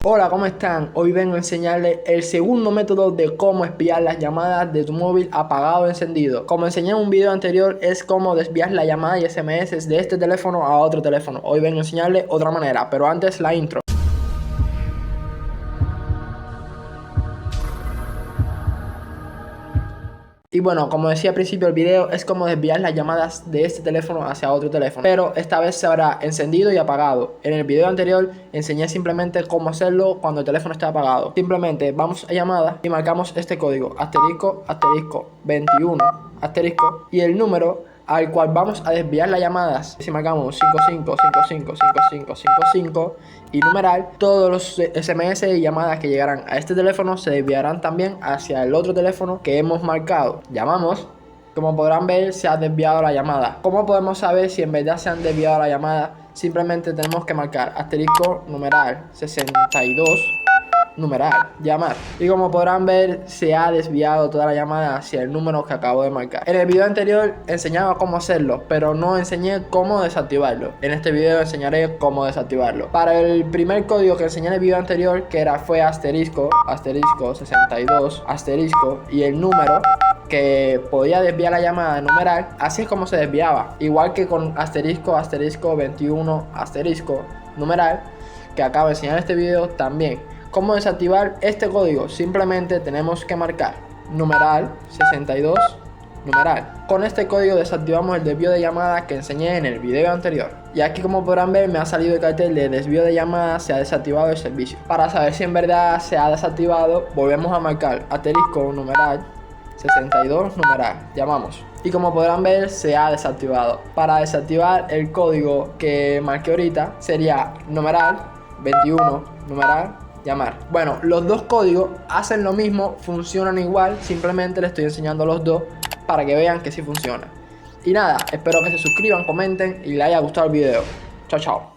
Hola, ¿cómo están? Hoy vengo a enseñarles el segundo método de cómo espiar las llamadas de tu móvil apagado o encendido. Como enseñé en un video anterior, es cómo desviar la llamada y SMS de este teléfono a otro teléfono. Hoy vengo a enseñarles otra manera, pero antes la intro. Y bueno, como decía al principio del video, es como desviar las llamadas de este teléfono hacia otro teléfono. Pero esta vez se habrá encendido y apagado. En el video anterior enseñé simplemente cómo hacerlo cuando el teléfono está apagado. Simplemente vamos a llamada y marcamos este código, asterisco, asterisco, 21, asterisco, y el número al cual vamos a desviar las llamadas. Si marcamos 55555555 y numeral, todos los SMS y llamadas que llegarán a este teléfono se desviarán también hacia el otro teléfono que hemos marcado. Llamamos. Como podrán ver, se ha desviado la llamada. ¿Cómo podemos saber si en verdad se han desviado la llamada? Simplemente tenemos que marcar asterisco numeral 62 numeral, llamar. Y como podrán ver, se ha desviado toda la llamada hacia el número que acabo de marcar. En el video anterior enseñaba cómo hacerlo, pero no enseñé cómo desactivarlo. En este video enseñaré cómo desactivarlo. Para el primer código que enseñé en el video anterior, que fue asterisco, asterisco 62, asterisco y el número que podía desviar la llamada de numeral, así es como se desviaba. Igual que con asterisco, asterisco 21, asterisco, numeral, que acabo de enseñar en este video también. ¿Cómo desactivar este código? Simplemente tenemos que marcar numeral 62 numeral. Con este código desactivamos el desvío de llamada que enseñé en el video anterior. Y aquí, como podrán ver, me ha salido el cartel de desvío de llamada, se ha desactivado el servicio. Para saber si en verdad se ha desactivado, volvemos a marcar asterisco numeral 62 numeral, llamamos. Y como podrán ver, se ha desactivado. Para desactivar el código que marqué ahorita sería numeral 21 numeral llamar. Bueno, los dos códigos hacen lo mismo, funcionan igual, simplemente les estoy enseñando los dos para que vean que sí funciona. Y nada, espero que se suscriban, comenten y les haya gustado el video. Chao, chao.